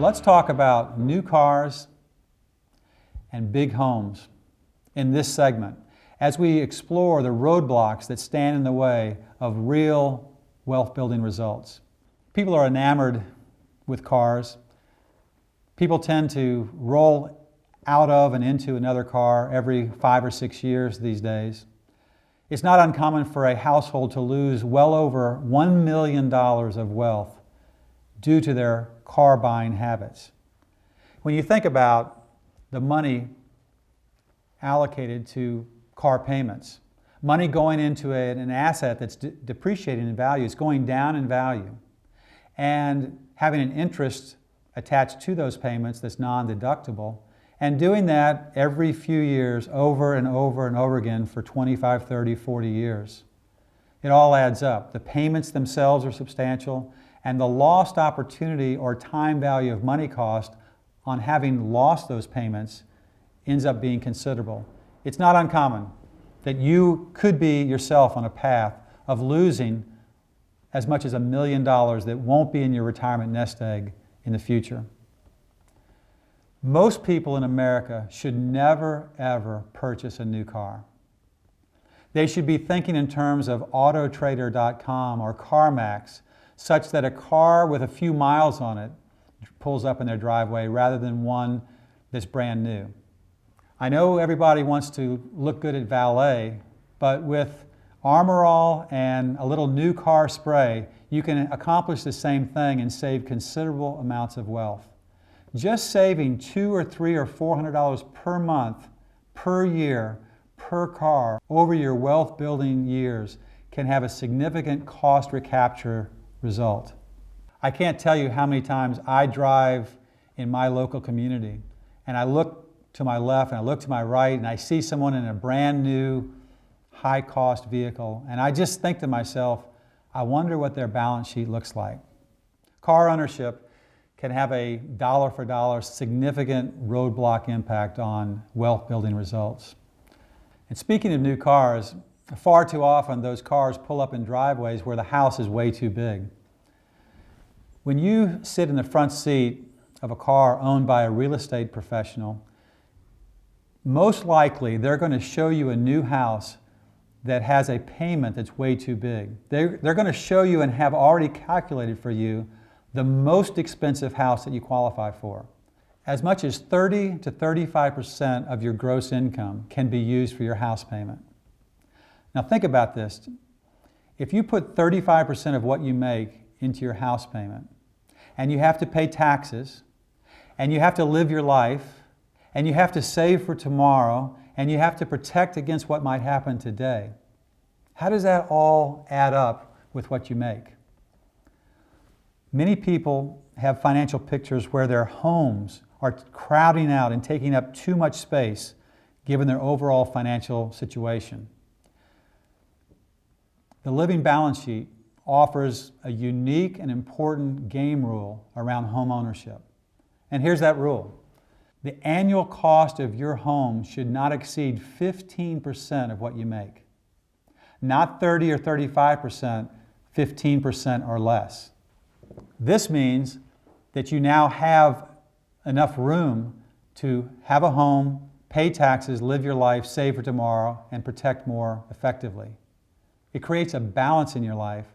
Let's talk about new cars and big homes in this segment as we explore the roadblocks that stand in the way of real wealth building results. People are enamored with cars. People tend to roll out of and into another car every 5 or 6 years these days. It's not uncommon for a household to lose well over $1 million of wealth due to their car buying habits. When you think about the money allocated to car payments, money going into an asset that's depreciating in value, it's going down in value, and having an interest attached to those payments that's non-deductible, and doing that every few years over and over and over again for 25, 30, 40 years. It all adds up. The payments themselves are substantial, and the lost opportunity or time value of money cost on having lost those payments ends up being considerable. It's not uncommon that you could be yourself on a path of losing as much as $1 million that won't be in your retirement nest egg in the future. Most people in America should never, ever purchase a new car. They should be thinking in terms of autotrader.com or CarMax, such that a car with a few miles on it pulls up in their driveway rather than one that's brand new. I know everybody wants to look good at valet, but with Armor All and a little new car spray, you can accomplish the same thing and save considerable amounts of wealth. Just saving $200 or $300 or $400 per month, per year, per car over your wealth building years can have a significant cost recapture result. I can't tell you how many times I drive in my local community and I look to my left and I look to my right and I see someone in a brand new high cost vehicle and I just think to myself, I wonder what their balance sheet looks like. Car ownership can have a dollar for dollar significant roadblock impact on wealth building results. And speaking of new cars, far too often those cars pull up in driveways where the house is way too big. When you sit in the front seat of a car owned by a real estate professional, most likely they're going to show you a new house that has a payment that's way too big. They're going to show you and have already calculated for you the most expensive house that you qualify for. As much as 30 to 35% of your gross income can be used for your house payment. Now think about this. If you put 35% of what you make into your house payment, and you have to pay taxes, and you have to live your life, and you have to save for tomorrow, and you have to protect against what might happen today, how does that all add up with what you make? Many people have financial pictures where their homes are crowding out and taking up too much space given their overall financial situation. The Living Balance Sheet offers a unique and important game rule around home ownership. And here's that rule. The annual cost of your home should not exceed 15% of what you make. Not 30 or 35%, 15% or less. This means that you now have enough room to have a home, pay taxes, live your life, save for tomorrow, and protect more effectively. It creates a balance in your life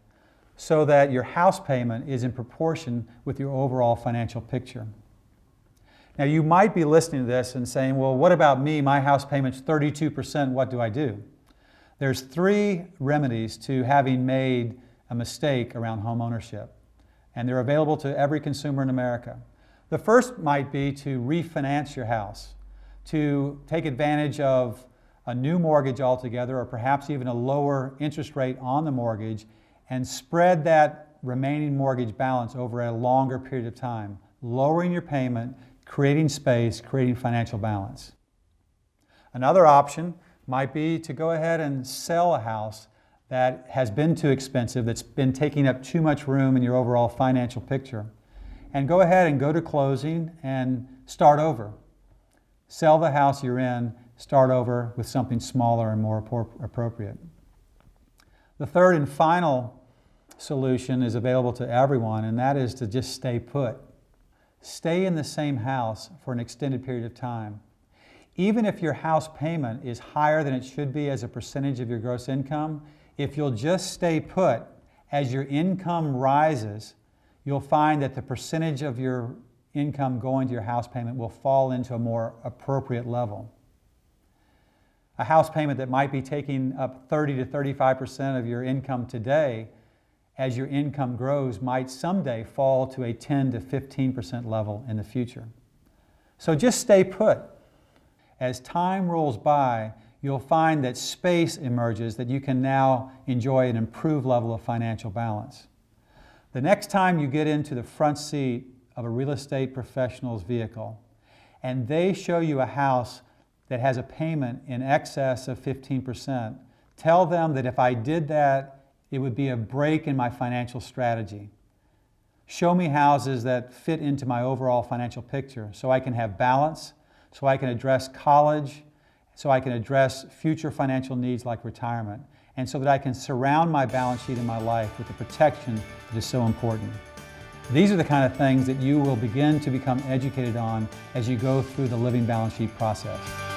so that your house payment is in proportion with your overall financial picture. Now you might be listening to this and saying, well, what about me? My house payment's 32%, what do I do? There's 3 remedies to having made a mistake around home ownership, and they're available to every consumer in America. The first might be to refinance your house, to take advantage of a new mortgage altogether, or perhaps even a lower interest rate on the mortgage, and spread that remaining mortgage balance over a longer period of time, lowering your payment, creating space, creating financial balance. Another option might be to go ahead and sell a house that has been too expensive, that's been taking up too much room in your overall financial picture, and go ahead and go to closing and start over. Sell the house you're in, start over with something smaller and more appropriate. The third and final solution is available to everyone, and that is to just stay put. Stay in the same house for an extended period of time. Even if your house payment is higher than it should be as a percentage of your gross income, if you'll just stay put, as your income rises, you'll find that the percentage of your income going to your house payment will fall into a more appropriate level. A house payment that might be taking up 30 to 35% of your income today, as your income grows, might someday fall to a 10 to 15% level in the future. So just stay put. As time rolls by, you'll find that space emerges that you can now enjoy an improved level of financial balance. The next time you get into the front seat of a real estate professional's vehicle and they show you a house that has a payment in excess of 15%, tell them that if I did that, it would be a break in my financial strategy. Show me houses that fit into my overall financial picture so I can have balance, so I can address college, so I can address future financial needs like retirement, and so that I can surround my balance sheet in my life with the protection that is so important. These are the kind of things that you will begin to become educated on as you go through the living balance sheet process.